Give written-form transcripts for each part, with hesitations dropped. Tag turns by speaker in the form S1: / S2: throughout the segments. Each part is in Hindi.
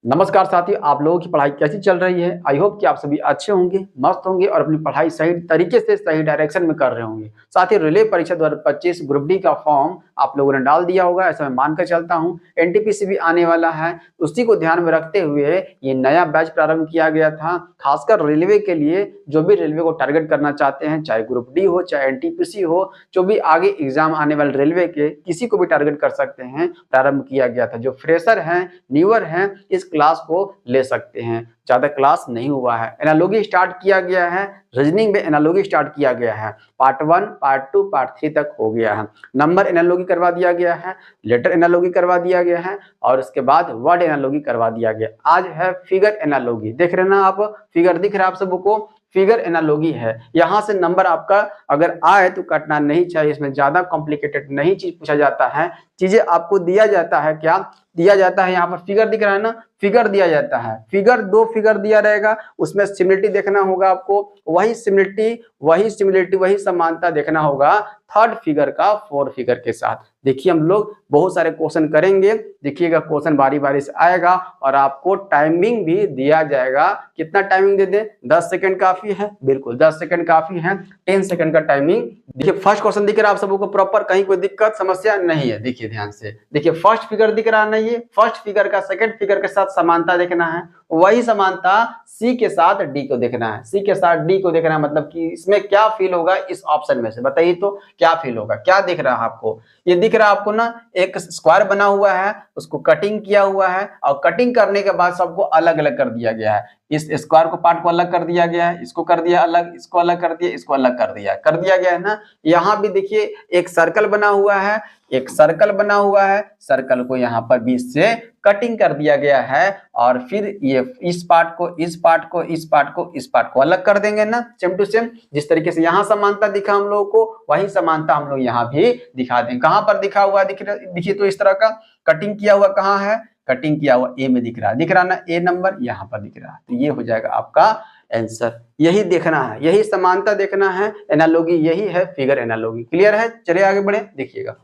S1: नमस्कार साथियों, आप लोगों की पढ़ाई कैसी चल रही है। आई होप कि आप सभी अच्छे होंगे, मस्त होंगे और अपनी पढ़ाई सही तरीके से सही डायरेक्शन में कर रहे होंगे। साथ ही रिले परीक्षा 2025 ग्रुप डी का फॉर्म आप लोगों ने डाल दिया होगा, ऐसा मैं मानकर चलता हूं। एनटीपीसी भी आने वाला है, उसी को ध्यान में रखते हुए ये नया बैच प्रारंभ किया गया था। खासकर रेलवे के लिए, जो भी रेलवे को टारगेट करना चाहते हैं, चाहे ग्रुप डी हो चाहे एनटीपीसी हो, जो भी आगे एग्जाम आने वाले रेलवे के किसी को भी टारगेट कर सकते हैं, प्रारंभ किया गया था। जो फ्रेशर हैं, न्यूअर हैं, इस क्लास को ले सकते हैं। ज्यादा क्लास नहीं हुआ है। एनालॉजी स्टार्ट किया गया है, रीजनिंग में एनालॉजी स्टार्ट किया गया है। पार्ट 1, पार्ट 2, पार्ट 3 तक हो गया है। नंबर एनालॉजी करवा दिया गया है, लेटर एनालॉजी करवा दिया गया है और उसके बाद वर्ड एनालॉजी करवा दिया गया। आज है फिगर एनालॉजी। देख रहे ना आप, फिगर दिख रहा है आप सबको, फिगर एनालॉजी है। यहाँ से नंबर आपका अगर आए तो कटना नहीं चाहिए। इसमें ज्यादा कॉम्प्लिकेटेड नहीं चीज पूछा जाता है। चीजें आपको दिया जाता है, क्या दिया जाता है, यहाँ पर फिगर दिख रहा है ना, फिगर दिया जाता है। फिगर, दो फिगर दिया रहेगा, उसमें सिमिलरिटी देखना होगा आपको। वही सिमिलरिटी वही समानता देखना होगा थर्ड फिगर का फोर्थ फिगर के साथ। देखिए हम लोग बहुत सारे क्वेश्चन करेंगे, देखिएगा क्वेश्चन बारी बारी से आएगा और आपको टाइमिंग भी दिया जाएगा। कितना टाइमिंग दे दे? 10 सेकंड काफी है, बिल्कुल 10 सेकंड काफी है। 10 सेकंड का टाइमिंग। देखिए फर्स्ट क्वेश्चन दिख रहा है आप सबको प्रॉपर, कहीं कोई दिक्कत समस्या नहीं है। देखिए ध्यान से देखिए, फर्स्ट फिगर दिख रहा है, ये फर्स्ट फिगर का सेकंड फिगर के साथ समानता देखना है। वही समानता सी के साथ डी को देखना है, सी के साथ डी को देखना है। मतलब कि इसमें क्या फील होगा इस ऑप्शन में से, बताइए तो क्या फील होगा। क्या दिख रहा है आपको? ये दिख रहा है आपको ना, एक स्क्वायर बना हुआ है, उसको कटिंग किया हुआ है और कटिंग करने के बाद सबको अलग अलग कर दिया गया है। इस स्क्वायर को पार्ट को अलग कर दिया गया है, इसको कर दिया अलग, इसको अलग कर दिया, इसको अलग कर दिया गया है ना। यहाँ भी देखिए एक सर्कल बना हुआ है, एक सर्कल बना हुआ है, सर्कल को यहाँ पर बीच से कटिंग कर दिया गया है और फिर ये इस पार्ट को इस पार्ट को इस पार्ट को इस पार्ट को अलग कर देंगे ना, सेम टू सेम। जिस तरीके से यहाँ समानता दिखा हम लोगों को, वही समानता हम लोग यहाँ भी दिखा देंगे। कहाँ पर दिखा हुआ दिखिए तो इस तरह का कटिंग किया हुआ कहाँ है, कटिंग किया हुआ ए में दिख रहा ना, ए नंबर यहाँ पर दिख रहा है। तो ये हो जाएगा आपका आंसर। यही देखना है, यही समानता देखना है। एनालॉजी यही है, फिगर एनालॉजी। क्लियर है? चलिए आगे बढ़े, देखिएगा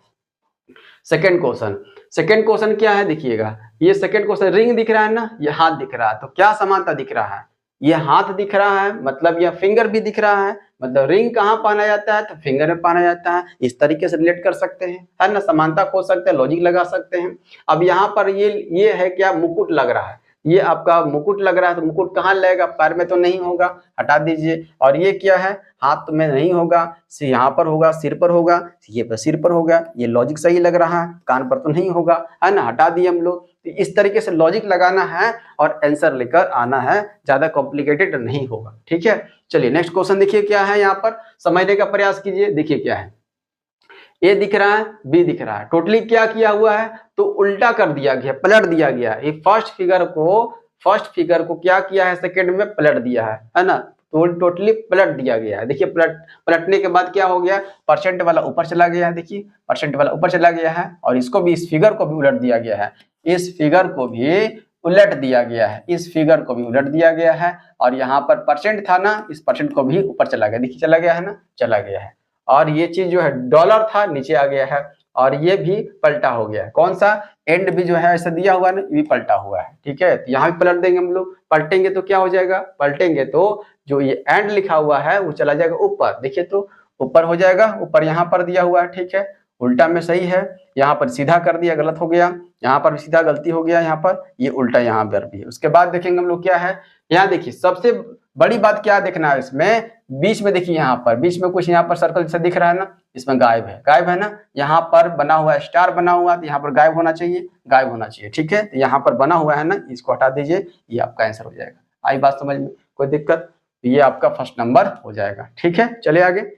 S1: सेकंड क्वेश्चन। सेकंड क्वेश्चन क्या है देखिएगा, ये सेकंड क्वेश्चन, रिंग दिख रहा है ना, ये हाथ दिख रहा है। तो क्या समानता दिख रहा है? ये हाथ दिख रहा है, मतलब यह फिंगर भी दिख रहा है। मतलब रिंग कहाँ पहना जाता है? तो फिंगर में पहना जाता है। इस तरीके से रिलेट कर सकते हैं, है ना, समानता खोज सकते हैं, लॉजिक लगा सकते हैं। अब यहाँ पर ये है क्या, मुकुट लग रहा है। ये आपका मुकुट लग रहा है, तो मुकुट कहाँ लगेगा? पैर में तो नहीं होगा, हटा दीजिए। और ये क्या है? हाथ में नहीं होगा, यहाँ पर होगा, सिर पर होगा, ये पर सिर पर होगा। ये लॉजिक सही लग रहा है, कान पर तो नहीं होगा, है ना, हटा दिए हम लोग। तो इस तरीके से लॉजिक लगाना है और आंसर लेकर आना है, ज्यादा कॉम्प्लिकेटेड नहीं होगा। ठीक है, चलिए नेक्स्ट क्वेश्चन देखिए क्या है, यहाँ पर समझने का प्रयास कीजिए। देखिए क्या है, ए दिख रहा है, बी दिख रहा है, टोटली क्या किया हुआ है? तो उल्टा कर दिया गया, पलट दिया गया। ये फर्स्ट फिगर को क्या किया है, सेकंड में पलट दिया है ना। तो टोटली पलट दिया गया है। देखिए पलटने के बाद क्या हो गया, परसेंट वाला ऊपर चला गया है। देखिए परसेंट वाला ऊपर चला गया है और इसको भी, इस फिगर को भी उलट दिया गया है, इस फिगर को भी उलट दिया गया है, इस फिगर को भी उलट दिया गया है। और यहाँ पर परसेंट था ना, इस परसेंट को भी ऊपर चला गया। देखिए चला गया है ना, चला गया है। और ये चीज जो है डॉलर था, नीचे आ गया है और ये भी पलटा हो गया है। कौन सा? एंड भी जो है ऐसा दिया हुआ ना, ये पलटा हुआ है। ठीक है, तो यहाँ भी पलट देंगे हम लोग। पलटेंगे तो क्या हो जाएगा, पलटेंगे तो जो ये एंड लिखा हुआ है वो चला जाएगा ऊपर। देखिए तो ऊपर हो जाएगा, ऊपर यहाँ पर दिया हुआ है। ठीक है, उल्टा में सही है, यहाँ पर सीधा कर दिया, गलत हो गया। यहाँ पर भी सीधा गलती हो गया, यहाँ पर ये उल्टा यहाँ पर भी है। उसके बाद देखेंगे हम लोग क्या है। यहाँ देखिए सबसे बड़ी बात क्या देखना है इसमें, बीच में देखिए, यहाँ पर बीच में कुछ यहाँ पर सर्कल जैसा दिख रहा है ना, इसमें गायब है ना। यहाँ पर बना हुआ है, स्टार बना हुआ है, तो यहाँ पर गायब होना चाहिए, गायब होना चाहिए। ठीक है, तो यहाँ पर बना हुआ है ना, इसको हटा दीजिए, ये आपका आंसर हो जाएगा। आई बात समझ में? कोई दिक्कत? ये आपका फर्स्ट नंबर हो जाएगा। ठीक है, चलिए आगे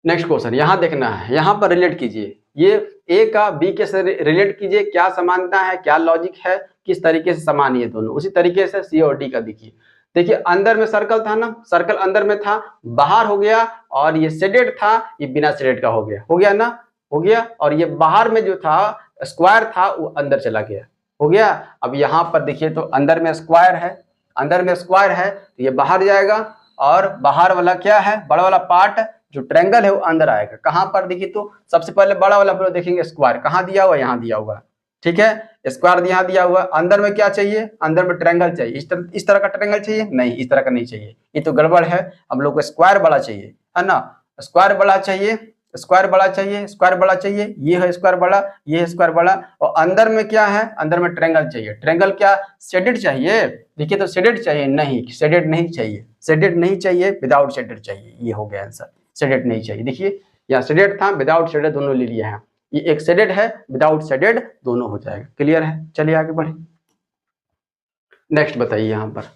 S1: नेक्स्ट क्वेश्चन। यहाँ देखना है, यहाँ पर रिलेट कीजिए, ये ए का बी के से रिलेट कीजिए। क्या समानता है, क्या लॉजिक है, किस तरीके से समान ये दोनों। उसी तरीके से सी और डी का देखिए। देखिए अंदर में सर्कल था ना, सर्कल अंदर में था, बाहर हो गया। और ये शेडेड था, ये बिना शेडेड का हो गया ना, हो गया। और ये बाहर में जो था स्क्वायर था, वो अंदर चला गया, हो गया। अब यहाँ पर देखिए तो अंदर में स्क्वायर है, अंदर में स्क्वायर है, तो ये बाहर जाएगा। और बाहर वाला क्या है, बड़ा वाला पार्ट जो ट्रायंगल है वो अंदर आएगा। कहां पर देखिए तो सबसे पहले बड़ा वाला देखेंगे, स्क्वायर कहां दिया हुआ, यहाँ दिया हुआ। ठीक है, स्क्वायर यहाँ दिया हुआ, अंदर में क्या चाहिए, अंदर में ट्रायंगल चाहिए, इस तरह का ट्रायंगल चाहिए, नहीं इस तरह का नहीं चाहिए, ये तो गड़बड़ है, हम लोग को स्क्वायर बड़ा चाहिए, है ना, स्क्वायर बड़ा चाहिए, स्क्वायर बड़ा चाहिए, स्क्वायर बड़ा चाहिए, ये है स्क्वायर बड़ा, ये है स्क्वायर बड़ा, और अंदर में क्या है, अंदर में ट्रायंगल चाहिए, ट्रायंगल क्या शेडेड चाहिए, देखिए तो शेडेड चाहिए, नहीं शेडेड नहीं चाहिए, शेडेड नहीं चाहिए, विदाउट शेडेड चाहिए, ये हो गया आंसर, शेडेड नहीं चाहिए, देखिए यहाँ शेडेड था, विदाउट शेडेड दोनों ले लिए हैं, ये एक शेडेड है, विदाउट शेडेड दोनों हो जाएगा, क्लियर है, चलिए आगे बढ़े। नेक्स्ट बताइए यहाँ पर,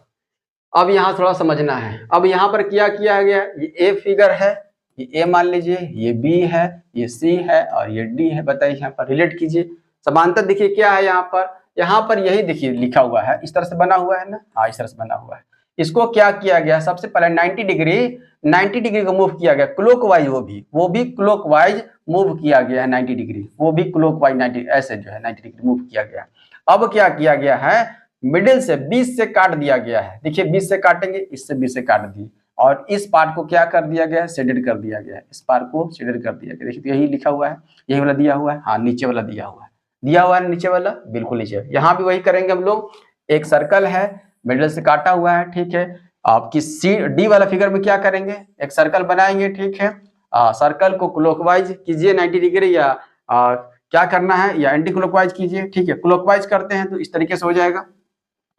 S1: अब यहाँ थोड़ा समझना है, अब यहाँ पर क्या किया गया, ये ए फिगर है, ये ए मान लीजिए, ये बी है, ये सी है और ये डी है, बताइए यहाँ पर रिलेट कीजिए, समांतर देखिए क्या है यहाँ पर यही देखिए लिखा हुआ है, इस तरह से बना हुआ है ना, हाँ इस तरह से बना हुआ है, इसको क्या किया गया, सबसे पहले 90 डिग्री को मूव किया गया क्लॉकवाइज, वो भी क्लॉकवाइज मूव किया गया है 90 डिग्री, वो भी क्लॉकवाइज 90 ऐसे जो है 90 डिग्री मूव किया गया। अब क्या किया गया है, मिडिल से 20 से काट दिया गया है, देखिए 20 से काटेंगे, इससे 20 से काट दिए, और इस पार्ट को क्या कर दिया गया है, शेडेड कर दिया गया है, इस पार्ट को शेडेड कर दिया गया, देखिए तो यही लिखा हुआ है, यही वाला दिया हुआ है, हाँ नीचे वाला दिया हुआ है नीचे वाला, बिल्कुल नीचे, यहाँ भी वही करेंगे हम लोग, एक सर्कल है, मिडिल से काटा हुआ है, ठीक है, आपकी सी डी वाला फिगर में क्या करेंगे, एक सर्कल बनाएंगे, ठीक है, सर्कल को क्लॉकवाइज कीजिए 90 डिग्री, या क्या करना है, या एंटी क्लॉकवाइज कीजिए, ठीक है, क्लॉकवाइज करते हैं तो इस तरीके से हो जाएगा,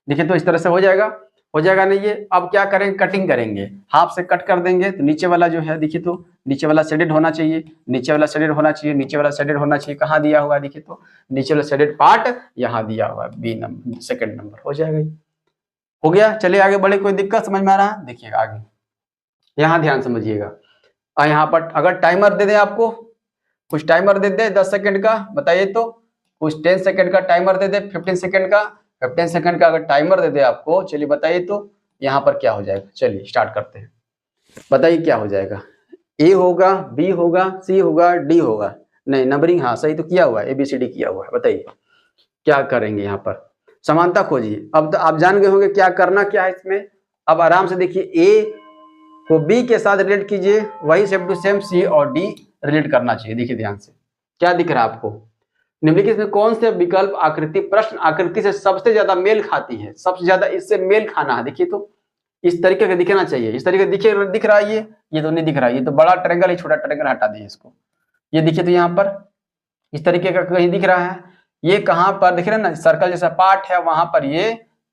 S1: देखिए तो इस तरह से हो जाएगा नहीं, ये अब क्या करेंगे, कटिंग करेंगे, हाफ से कट कर देंगे, तो नीचे वाला जो है देखिए तो नीचे वाला शेडेड होना चाहिए, नीचे वाला शेडेड होना चाहिए, नीचे वाला शेडेड होना चाहिए, कहाँ दिया हुआ है, देखिए तो नीचे वाला शेडेड पार्ट यहाँ दिया हुआ है, बी नंबर, सेकंड नंबर हो जाएगा, हो गया, चलिए आगे बढ़े, कोई दिक्कत समझ में आ रहा है, देखिएगा आगे, यहाँ ध्यान समझिएगा, यहाँ पर अगर टाइमर दे दे आपको, कुछ टाइमर दे दे 10 सेकंड का, बताइए तो, कुछ 10 सेकंड का टाइमर दे दे, 15 सेकंड का, 15 सेकंड का अगर टाइमर दे दे आपको, चलिए बताइए तो यहाँ पर क्या हो जाएगा, चलिए स्टार्ट करते हैं, बताइए क्या हो जाएगा, ए होगा, बी होगा, सी होगा, डी होगा, नहीं नंबरिंग हाँ सही तो किया हुआ है, ABCD किया हुआ है, बताइए क्या करेंगे, यहाँ पर समानता खोजिए, अब तो आप जान गए होंगे क्या करना क्या है इसमें, अब आराम से देखिए, ए को बी के साथ रिलेट कीजिए, वही सेम टू सेम सी और डी रिलेट करना चाहिए, देखिए ध्यान से क्या दिख रहा है आपको, निम्नलिखित में कौन से विकल्प आकृति प्रश्न आकृति से सबसे ज्यादा मेल खाती है, सबसे ज्यादा इससे मेल खाना है, देखिए तो इस तरीके का दिखना चाहिए, इस तरीके दिख रहा है, ये तो नहीं दिख रहा है, ये तो बड़ा ट्रायंगल है, छोटा ट्रायंगल हटा दिए इसको, ये देखिए तो यहाँ पर इस तरीके का कहीं दिख रहा है, ये कहाँ पर दिख रहा है ना, सर्कल जैसा पार्ट है, वहां पर ये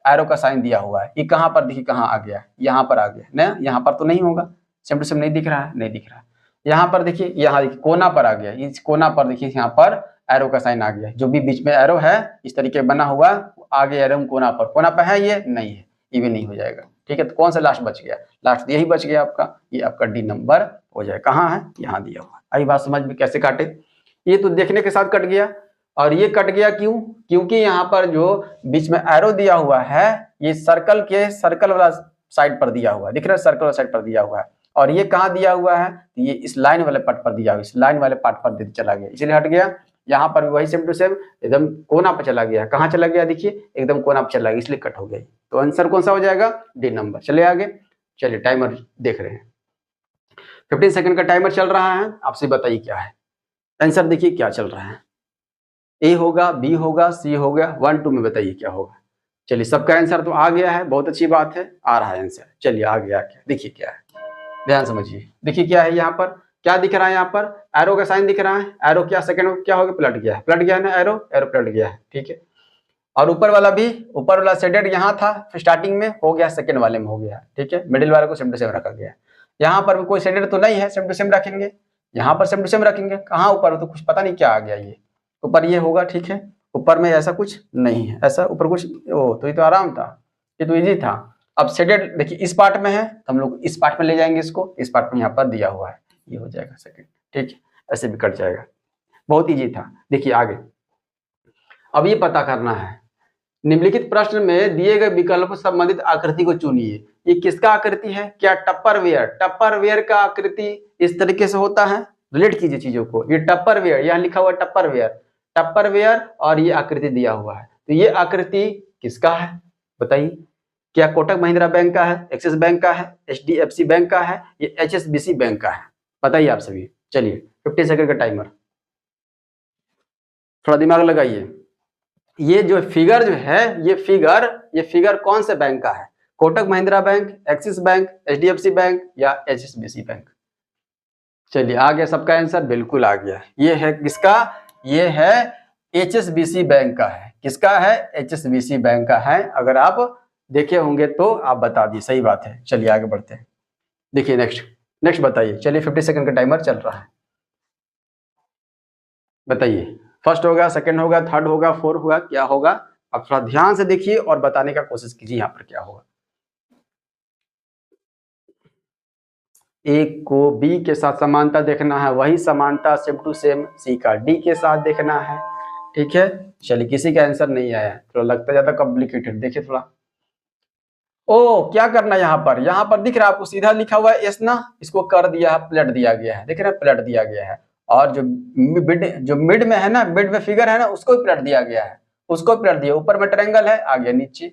S1: एरो का साइन दिया हुआ है, ये कहाँ पर देखिए कहाँ आ गया, यहाँ पर आ गया ना, यहाँ पर तो नहीं होगा, सेम टू सेम नहीं दिख रहा है, नहीं दिख रहा है, यहाँ पर देखिए, यहाँ देखिए कोना पर आ गया, इस कोना पर देखिए यहाँ पर एरो का साइन आ गया, जो भी बीच में एरो है इस तरीके बना हुआ, आगे एरो कोना पर है, ये नहीं है, ये भी नहीं हो जाएगा, ठीक है, तो कौन सा लास्ट बच गया, लास्ट यही बच गया आपका, ये आपका डी नंबर हो जाएगा, कहाँ है, यहाँ दिया हुआ, आई बात समझ में कैसे काटे, ये तो देखने के साथ कट गया, और ये कट गया क्यों, क्योंकि यहाँ पर जो बीच में एरो दिया हुआ है, ये सर्कल वाला साइड पर दिया हुआ है, दिख रहा है, सर्कल वाला साइड पर दिया हुआ है, और ये कहाँ दिया हुआ है, ये इस लाइन वाले पार्ट पर दिया हुआ है, इस लाइन वाले पार्ट पर चला गया, इसलिए हट गया, यहाँ पर भी वही सेम टू सेम एकदम कोना पर चला गया, कहाँ चला गया, देखिए एकदम कोना पर चला गया, इसलिए कट हो गया, तो आंसर कौन सा हो जाएगा, डी नंबर। चलिए आगे, चलिए टाइमर देख रहे हैं, 15 सेकंड का टाइमर चल रहा है, आपसे बताइए क्या है आंसर, देखिए क्या चल रहा है, ए होगा, बी होगा, सी होगा, 1 2 में बताइए क्या होगा, चलिए सबका आंसर तो आ गया है, बहुत अच्छी बात है, आ रहा है आंसर, चलिए आ गया, क्या देखिए क्या है, ध्यान समझिए, देखिए क्या है, यहाँ पर क्या दिख रहा है, यहाँ पर एरो का साइन दिख रहा है, एरो क्या सेकंड में क्या हो गया, पलट गया है ना, एरो पलट गया है, ठीक है, और ऊपर वाला शेडेड यहाँ था स्टार्टिंग में, हो गया सेकंड वाले में हो गया, ठीक है, मिडिल वाले को सेम टू सेम रखा गया, यहाँ पर भी कोई शेडेड तो नहीं है, सेम टू सेम रखेंगे, यहाँ पर सेम टू सेम रखेंगे, कहाँ ऊपर तो कुछ पता नहीं क्या आ गया, ये ऊपर ये होगा, ठीक है, ऊपर में ऐसा कुछ नहीं है, ऐसा ऊपर कुछ, ओ तो ये तो आराम था, ये तो इजी था, अब शेडेड देखिए इस पार्ट में है, तो हम लोग इस पार्ट में ले जाएंगे इसको, इस पार्ट में यहाँ पर दिया हुआ है, ये हो जाएगा सेकंड, ठीक है, ऐसे भी कट जाएगा, बहुत इजी था, देखिए आगे, अब ये पता करना है, निम्नलिखित प्रश्न में दिए गए विकल्प से संबंधित आकृति को चुनिए, ये किसका आकृति है, क्या टप्परवेयर का आकृति इस तरीके से होता है, रिलेट कीजिए चीजों को, ये टप्परवेयर, यहाँ लिखा हुआ टप्परवेयर और ये आकृति दिया हुआ है, तो ये आकृति किसका है बताइए, क्या कोटक महिंद्रा बैंक का है, एक्सिस बैंक का है, HDFC बैंक का है, ये HSBC बैंक का है, बताइए आप सभी, चलिए 50 सेकंड का टाइमर, थोड़ा दिमाग लगाइए, ये जो फिगर कौन से बैंक का है? Kotak Mahindra bank, axis bank, HDFC bank या एचएसबीसी बैंक? चलिए आ गया सबका आंसर, बिल्कुल आ गया। ये है किसका? ये है एचएसबीसी बैंक का है। किसका है? एचएसबीसी बैंक का है। अगर आप देखे होंगे तो आप बता दिए, सही बात है। चलिए आगे बढ़ते हैं। देखिए नेक्स्ट बताइए। चलिए 50 सेकंड का टाइमर चल रहा है। बताइए फर्स्ट होगा, सेकंड होगा, थर्ड होगा, फोर्थ होगा, क्या होगा? आप थोड़ा ध्यान से देखिए और बताने का कोशिश कीजिए यहाँ पर क्या होगा। ए को बी के साथ समानता देखना है, वही समानता सेम टू सेम सी का डी के साथ देखना है। ठीक है, चलिए किसी का आंसर नहीं आया, थोड़ा लगता ज्यादा कॉम्प्लिकेटेड। देखिए थोड़ा, ओ क्या करना है यहाँ पर दिख रहा है आपको, सीधा लिखा हुआ है एस ना, इसको कर दिया है, पलट दिया गया है। देख रहे हैं, पलट दिया गया है। और जो मिड में है ना, मिड में फिगर है ना, उसको भी पलट दिया गया है, उसको पलट दिया। ऊपर में ट्रायंगल है, आ गया नीचे,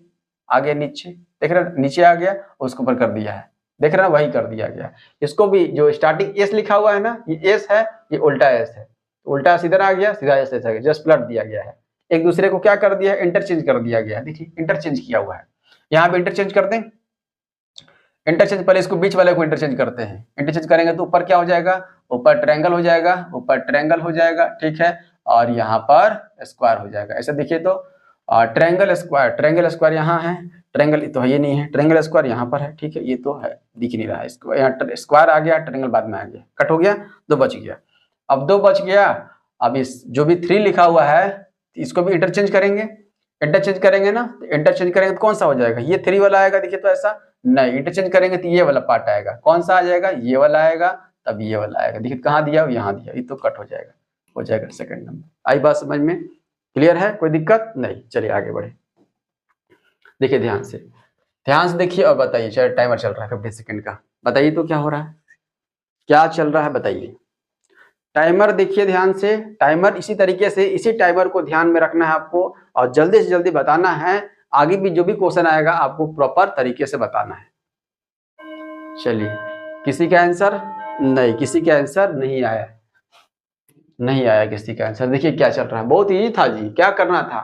S1: आ गया नीचे, देख रहे हैं नीचे आ गया, उसको ऊपर कर दिया है। देख रहे हैं, वही कर दिया गया। इसको भी जो स्टार्टिंग एस लिखा हुआ है ना, ये एस है, ये उल्टा एस है, उल्टा सीधा आ गया, सीधा एस आ गया, जस्ट पलट दिया गया है। एक दूसरे को क्या कर दिया है? इंटरचेंज कर दिया गया है। देखिए इंटरचेंज किया हुआ है, यहाँ पे इंटरचेंज करते हैं। इंटरचेंज पहले इसको बीच वाले को इंटरचेंज करते हैं। इंटरचेंज करेंगे तो ऊपर क्या हो जाएगा? ऊपर ट्रायंगल हो जाएगा, ऊपर ट्रायंगल हो जाएगा। ठीक है, और यहाँ पर स्क्वायर हो जाएगा। ऐसे देखिए तो ट्रायंगल स्क्वायर यहाँ है, ट्रायंगल तो है ये नहीं है, ट्रायंगल स्क्वायर यहाँ पर है। ठीक है, ये तो है, दिख नहीं रहा है इसको, यहाँ स्क्वायर आ गया, ट्रायंगल बाद में आ गया, कट हो गया, दो बच गया। अब दो बच गया, अब इस जो भी 3 लिखा हुआ है इसको भी इंटरचेंज करेंगे। इंटरचेंज करेंगे ना, इंटरचेंज करेंगे तो कौन सा हो जाएगा? ये 3 वाला आएगा। देखिए तो ऐसा नहीं, इंटरचेंज करेंगे तो ये वाला पार्ट आएगा। कौन सा आ जाएगा? ये वाला आएगा, तब ये वाला आएगा। देखिए कहाँ दिया? यहाँ दिया, ये तो कट हो जाएगा सेकंड नंबर। आई बात समझ में? क्लियर है? कोई दिक्कत नहीं? चलिए आगे बढ़े। देखिए ध्यान से देखिए और बताइए। चलिए टाइमर चल रहा है 50 सेकंड का, बताइए तो क्या हो रहा है, क्या चल रहा है, बताइए। टाइमर देखिए ध्यान से, टाइमर इसी तरीके से, इसी टाइमर को ध्यान में रखना है आपको और जल्दी से जल्दी बताना है। आगे भी जो भी क्वेश्चन आएगा आपको प्रॉपर तरीके से बताना है। चलिए किसी का आंसर नहीं, किसी का आंसर नहीं आया, नहीं आया किसी का आंसर। देखिए क्या चल रहा है, बहुत इजी था जी। क्या करना था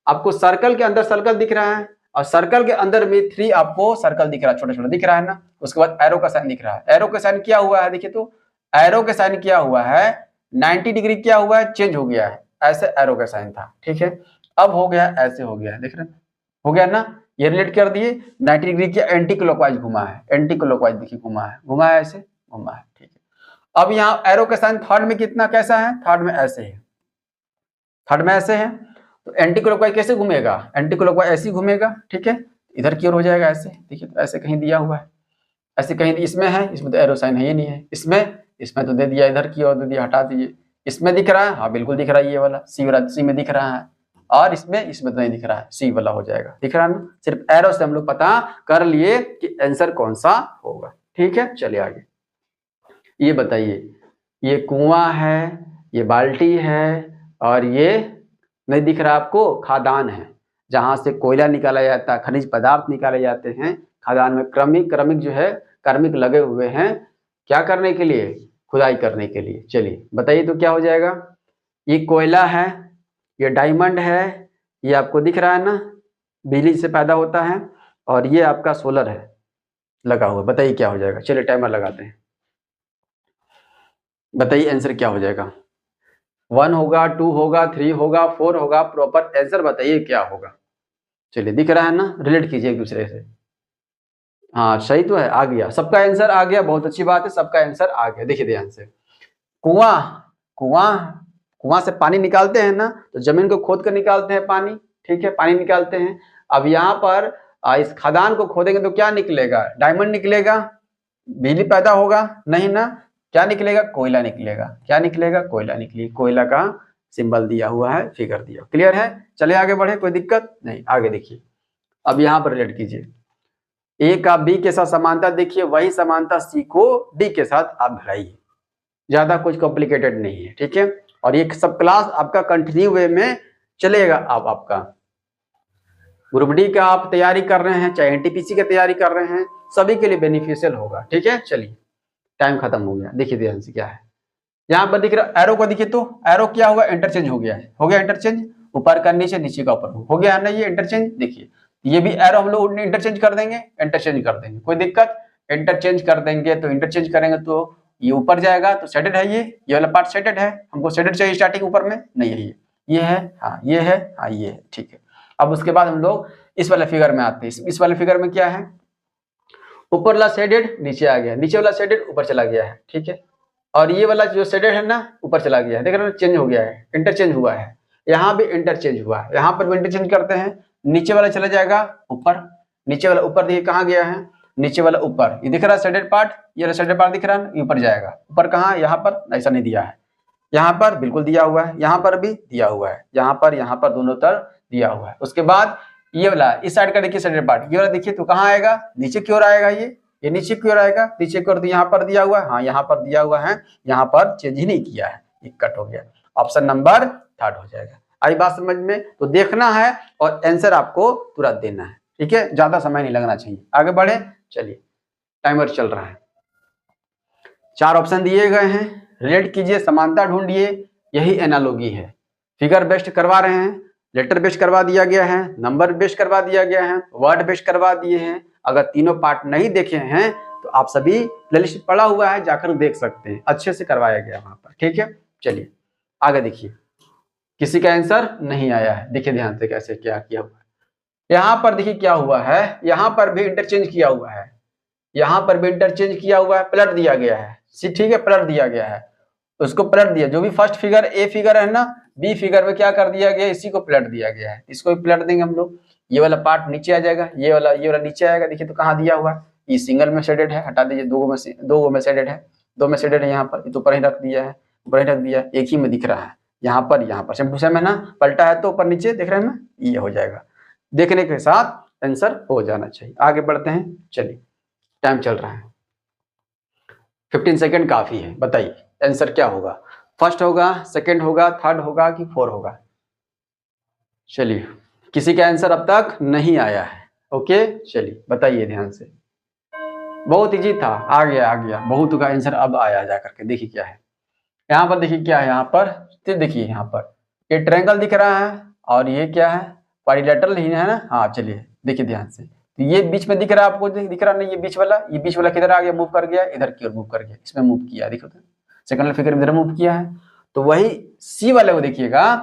S1: आपको? सर्कल के अंदर सर्कल दिख रहा है और सर्कल के अंदर में 3 आपको सर्कल दिख रहा है, छोटा छोटा दिख रहा है ना। उसके बाद एरो का साइन दिख रहा है। एरो का साइन क्या हुआ है? देखिए तो एरो का साइन क्या हुआ है? 90 डिग्री क्या हुआ है? चेंज हो गया है। ऐसे एरो का साइन था। ठीक है, अब हो गया ऐसे, हो गया, देख रहे हैं, हो गया ना। ये रिलेट कर दिए, 90 डिग्री के एंटी क्लॉकवाइज घुमा है, एंटी क्लॉकवाइज देखिए घुमा है ऐसे, घुमा है। ठीक है, अब यहाँ एरो का साइन थर्ड में कितना कैसा है? थर्ड में ऐसे है, थर्ड में ऐसे है, तो एंटी क्लॉकवाइज कैसे घूमेगा? एंटी क्लॉकवाइज ऐसे ही घूमेगा। ठीक है, इधर की ओर हो जाएगा ऐसे। देखिए तो ऐसे कहीं दिया हुआ है, ऐसे कहीं इसमें है, इसमें तो एरो साइन है ही नहीं है। इसमें तो दे दिया, इधर की ओर दे दिया, हटा दीजिए। इसमें दिख रहा है, हाँ बिल्कुल दिख रहा है, ये वाला सी में दिख रहा है। और इसमें तो नहीं दिख रहा है, सी वाला हो जाएगा। दिख रहा है ना, सिर्फ एरो से हम लोग पता कर लिए कि आंसर कौन सा होगा। ठीक है, चलिए आगे। ये बताइए, ये कुआं है, ये बाल्टी है, और ये नहीं दिख रहा आपको, खादान है, जहां से कोयला निकाला जाता है, खनिज पदार्थ निकाले जाते हैं। खादान में क्रमिक जो है, कार्मिक लगे हुए हैं, क्या करने के लिए? खुदाई करने के लिए। चलिए बताइए तो क्या हो जाएगा? ये कोयला है, ये डायमंड है, ये आपको दिख रहा है ना, बिजली से पैदा होता है, और ये आपका सोलर है लगा हुआ। बताइए क्या हो जाएगा? चलिए टाइमर लगाते हैं, बताइए आंसर क्या हो जाएगा। 1 होगा, 2 होगा, 3 होगा, 4 होगा, प्रॉपर आंसर बताइए क्या होगा। चलिए दिख रहा है ना, रिलेट कीजिए एक दूसरे से। हाँ सही तो है, आ गया, सबका आंसर आ गया, बहुत अच्छी बात है, सबका आंसर आ गया। देखिए ध्यान से, कुआं कुआं कुआं से पानी निकालते हैं ना, तो जमीन को खोद कर निकालते हैं पानी। ठीक है, पानी निकालते हैं। अब यहाँ पर इस खदान को खोदेंगे तो क्या निकलेगा? डायमंड निकलेगा, बिजली पैदा होगा नहीं ना, क्या निकलेगा? कोयला निकलेगा। क्या निकलेगा? कोयला निकलेगा। कोयला का सिंबल दिया हुआ है, फिगर दिया। क्लियर है? चले आगे बढ़े, कोई दिक्कत नहीं? आगे देखिए, अब यहाँ पर रिलेट कीजिए। ए का बी के साथ समानता देखिए, वही समानता सी को डी के साथ आप बढ़ाइए, ज्यादा कुछ कॉम्प्लिकेटेड नहीं है। ठीक है, और ये सब क्लास आपका कंटिन्यू वे में चलेगा। अब आपका ग्रुप डी का आप तैयारी कर रहे हैं, चाहे एनटीपीसी की तैयारी कर रहे हैं, सभी के लिए बेनिफिशियल होगा। ठीक है, चलिए टाइम खत्म हो गया। देखिए ध्यान से क्या है, यहाँ पर दिख रहा एरो को, देखिए तो एरो क्या हुआ? इंटरचेंज हो गया है, हो गया इंटरचेंज। ऊपर का नीचे, नीचे का ऊपर हो गया है ना ये इंटरचेंज। देखिए ये भी एरो हम लोग इंटरचेंज कर देंगे, इंटरचेंज कर देंगे, कोई दिक्कत, इंटरचेंज कर देंगे तो इंटरचेंज करेंगे तो ये ऊपर जाएगा तो सेटेड है, ये वाला पार्ट सेटेड है, हमको सेटेड चाहिए स्टार्टिंग ऊपर में नहीं है, ये है, हाँ ये है, हाँ ये है, ठीक है। अब उसके बाद हम लोग इस वाले फिगर में आते हैं। इस वाले फिगर में क्या है, ऊपर वाला शेडेड नीचे आ गया, नीचे वाला शेडेड ऊपर चला गया है, ठीक है। और ये वाला जो शेडेड है ना ऊपर चला गया है, देख रहे हो चेंज हो गया है, इंटरचेंज हुआ है, यहाँ भी इंटरचेंज हुआ है, यहाँ पर भी इंटरचेंज करते हैं, नीचे वाला चला जाएगा ऊपर, नीचे वाला ऊपर, देखिए कहाँ गया है, नीचे वाला ऊपर, ये दिख रहा है शेडेड पार्ट, ये शेडेड पार्ट दिख रहा है, ऊपर जाएगा, ऊपर कहाँ, यहाँ पर ऐसा नहीं दिया है, यहाँ पर बिल्कुल दिया हुआ है, यहाँ पर भी दिया हुआ है, यहाँ पर दोनों तरफ दिया हुआ है। उसके बाद ये वाला इस साइड का देखिए शेडेड पार्ट, ये वाला देखिए तो कहाँ आएगा, नीचे की ओर आएगा, ये नीचे की ओर आएगा, नीचे की ओर, तो यहाँ पर दिया हुआ है, हाँ यहाँ पर दिया हुआ है, यहाँ पर चेंज ही नहीं किया है, ये कट हो गया, ऑप्शन नंबर 3 हो जाएगा। आई बात समझ में? तो देखना है और आंसर आपको तुरंत देना है, ठीक है, ज्यादा समय नहीं लगना चाहिए। आगे बढ़े, चलिए टाइमर चल रहा है। 4 ऑप्शन दिए गए हैं, रिलेट कीजिए, समानता ढूंढिए, यही एनालॉजी है। फिगर बेस्ड करवा रहे हैं, लेटर बेस्ड करवा दिया गया है, नंबर बेस्ड करवा दिया गया है, वर्ड बेस्ड करवा दिए हैं। अगर तीनों पार्ट नहीं देखे हैं तो आप सभी प्लेलिस्ट पड़ा हुआ है, जाकर देख सकते हैं, अच्छे से करवाया गया वहां पर, ठीक है। चलिए आगे देखिए, किसी का आंसर नहीं आया है, देखिए ध्यान से कैसे क्या किया हुआ है। यहाँ पर देखिए क्या हुआ है, यहाँ पर भी इंटरचेंज किया हुआ है, यहाँ पर भी इंटरचेंज किया हुआ है, पलट दिया गया है, ठीक है, पलट दिया गया है, उसको पलट दिया, जो भी फर्स्ट फिगर ए फिगर है ना, बी फिगर में क्या कर दिया गया, इसी को पलट दिया गया है, इसको भी पलट देंगे हम लोग, ये वाला पार्ट नीचे आ जाएगा, ये वाला नीचे आएगा, देखिए तो कहाँ दिया हुआ है, ये सिंगल में शेडेड है, हटा दीजिए, दो में शेडेड है, दो में शेडेड है, यहाँ पर तो ऊपर ही रख दिया है, ऊपर ही रख दिया, एक ही में दिख रहा है, यहाँ पर सेम टू सेम है ना, पलटा है तो ऊपर नीचे देख रहे हैं ना, ये हो जाएगा, देखने के साथ आंसर हो जाना चाहिए। आगे बढ़ते हैं, चलिए टाइम चल रहा है, 15 सेकंड काफी है, बताइए आंसर क्या होगा, फर्स्ट होगा, सेकंड होगा, थर्ड होगा कि 4 होगा। चलिए किसी का आंसर अब तक नहीं आया है, ओके, चलिए बताइए ध्यान से, बहुत इजी था, आ गया बहुत का आंसर अब आया, जा करके देखिए क्या है, यहाँ पर देखिए क्या है, यहाँ पर देखिए, यहाँ पर ये ट्रायंगल दिख रहा है और ये क्या है, क्वाड्रिलेटरल ही है ना, हाँ चलिए देखिए ध्यान से, तो ये बीच में दिख रहा है आपको, दिख रहा नहीं, ये बीच वाला किधर आ गया, मूव कर गया, इधर की ओर मूव कर गया, इसमें मूव किया, देखो तो सेकंड फिगर इधर मूव किया है, तो वही सी वाले को देखिएगा,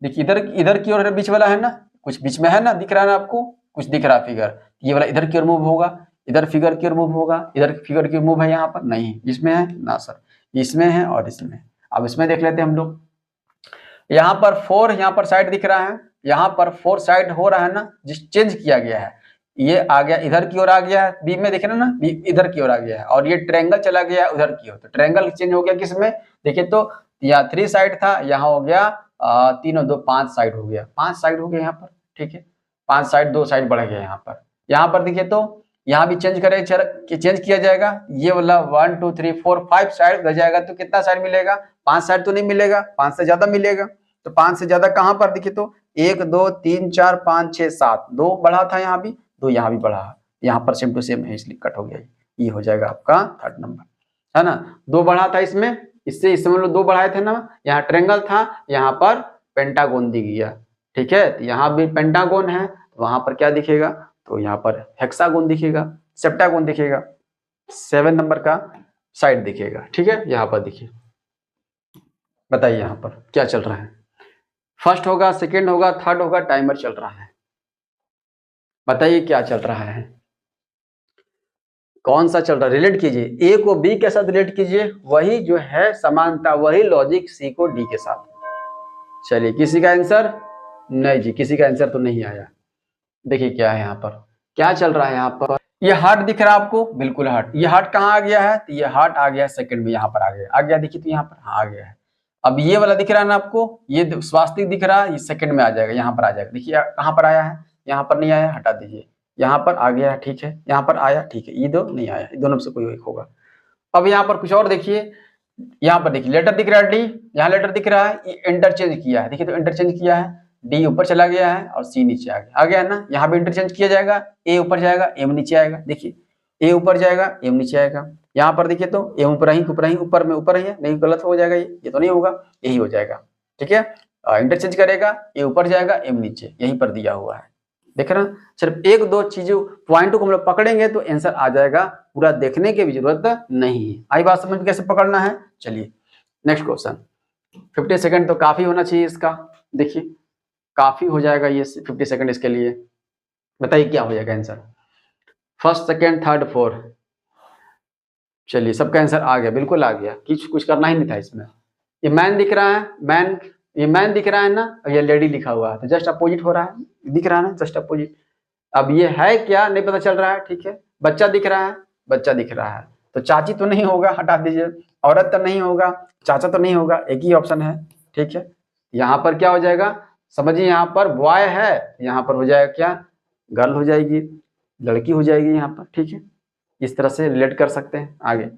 S1: देखिए इधर की ओर बीच वाला है ना, कुछ बीच में है ना, दिख रहा है ना आपको, कुछ दिख रहा फिगर, ये वाला इधर की ओर मूव होगा, इधर फिगर की ओर मूव होगा, इधर फिगर की ओर मूव है, यहाँ पर नहीं, इसमें है ना सर, इसमें है और इसमें। अब इसमें देख लेते हैं हम लोग, यहाँ पर 4 यहाँ पर साइड दिख रहा है, यहाँ पर 4 साइड हो रहा है ना, जिस चेंज किया गया है, ये आ गया इधर की ओर आ गया है, बी में देख रहे हैं ना, बी इधर की ओर आ गया है, और ये ट्रायंगल चला गया है उधर की ओर, तो ट्रायंगल चेंज हो गया किसमें, देखिए तो यहाँ 3 साइड था, यहाँ हो गया 3 और 2 5 साइड हो गया, 5 साइड हो गया यहाँ पर, ठीक है, 5 साइड 2 साइड बढ़ गया यहाँ पर देखिए तो यहाँ भी चेंज किया जाएगा, ये वाला 1 2 3 4 5 साइड हो जाएगा, तो कितना साइड मिलेगा, 5 साइड तो नहीं मिलेगा, 5 से ज्यादा मिलेगा, तो 5 से ज्यादा कहाँ पर देखिए तो 1 2 3 4 5 6 7, 2 बढ़ा था यहाँ भी, 2 यहाँ भी बढ़ा, यहाँ पर सेम टू सेम है इसलिए कट हो गया, ये हो जाएगा आपका 3rd नंबर, है ना। 2 बढ़ा था इसमें, इसमें लोग 2 बढ़ाए थे ना, यहाँ ट्रायंगल था, यहाँ पर पेंटागोन दिख गया, ठीक है, तो यहाँ भी पेंटागोन है, वहां पर क्या दिखेगा, तो यहाँ पर हेक्सागोन दिखेगा, सेप्टागोन दिखेगा, 7 नंबर का साइड दिखेगा, ठीक है, यहाँ पर देखिए, बताइए यहाँ पर क्या चल रहा है, फर्स्ट होगा, सेकंड होगा, थर्ड होगा, टाइमर चल रहा है, बताइए क्या चल रहा है, कौन सा चल रहा है, रिलेट कीजिए, ए को बी के साथ रिलेट कीजिए, वही जो है समानता, वही लॉजिक सी को डी के साथ। चलिए किसी का आंसर नहीं जी, किसी का आंसर तो नहीं आया, देखिए क्या है यहाँ पर, क्या चल रहा है यहाँ पर, ये हार्ट दिख रहा है आपको, बिल्कुल हार्ट, ये हार्ट कहाँ आ गया है, तो ये हार्ट आ गया सेकंड में, यहाँ पर आ गया देखिए, तो यहाँ पर हाँ आ गया है। अब ये वाला दिख रहा है ना आपको, ये स्वास्तिक दिख रहा है, ये सेकंड में आ जाएगा, यहाँ पर आ जाएगा, देखिए कहाँ पर आया है, यहाँ पर नहीं आया, हटा दीजिए, यहाँ पर आ गया है, ठीक है, यहाँ पर आया, ठीक है, ये दो नहीं आया, दोनों में से कोई एक होगा। अब यहाँ पर कुछ और देखिए, यहाँ पर देखिए लेटर दिख रहा है डी, यहाँ लेटर दिख रहा है, ये इंटरचेंज किया है, देखिए तो इंटरचेंज किया है, डी ऊपर चला गया है और सी नीचे आ गया है ना, यहाँ भी इंटरचेंज किया जाएगा, ए ऊपर जाएगा, एम नीचे आएगा, देखिए ए ऊपर जाएगा, एम नीचे आएगा, यहाँ पर देखिए तो एम ऊपर ही ऊपर में ऊपर ही है, नहीं गलत हो जाएगा, ये तो नहीं होगा, यही हो जाएगा, ठीक है। इंटरचेंज करेगा, ए ऊपर जाएगा, एम नीचे, यहीं पर दिया हुआ है। देख रहे हैं, सिर्फ एक दो चीजों पॉइंटों को हम लोग पकड़ेंगे तो आंसर आ जाएगा, पूरा देखने की भी जरूरत नहीं है। आई बात समझ में कैसे पकड़ना है? चलिए नेक्स्ट क्वेश्चन। 50 सेकंड तो काफी होना चाहिए इसका, देखिए काफी हो जाएगा ये 50 सेकंड इसके लिए। बताइए क्या हो जाएगा answer? First, second, third, fourth. चलिए सबका आंसर आ गया, बिल्कुल आ गया, कुछ करना ही नहीं था इसमें। ये मैन दिख रहा है, मैन, ये मैन दिख रहा है ना, और ये लेडी लिखा हुआ है, तो जस्ट अपोजिट हो रहा है, दिख रहा है ना, जस्ट अपोजिट। अब ये है क्या नहीं पता चल रहा है, ठीक है। बच्चा दिख रहा है, बच्चा दिख रहा है, तो चाची तो नहीं होगा, हटा दीजिए। औरत तो नहीं होगा, चाचा तो नहीं होगा, एक ही ऑप्शन है, ठीक है। यहाँ पर क्या हो जाएगा, समझिए, यहाँ पर बॉय है, यहाँ पर हो जाएगा क्या, गर्ल हो जाएगी, लड़की हो जाएगी यहाँ पर, ठीक है। इस तरह से रिलेट कर सकते हैं। आगे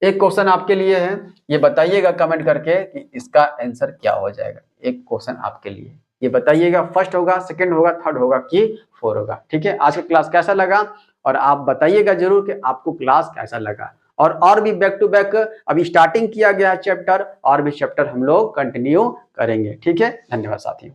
S1: एक क्वेश्चन आपके लिए है, ये बताइएगा कमेंट करके कि इसका आंसर क्या हो जाएगा। एक क्वेश्चन आपके लिए, ये बताइएगा फर्स्ट होगा, सेकंड होगा, थर्ड होगा कि फोर होगा, ठीक है। आज का क्लास कैसा लगा और आप बताइएगा जरूर कि आपको क्लास कैसा लगा। और भी बैक टू बैक अभी स्टार्टिंग किया गया है चैप्टर, और भी चैप्टर हम लोग कंटिन्यू करेंगे, ठीक है। धन्यवाद साथियों।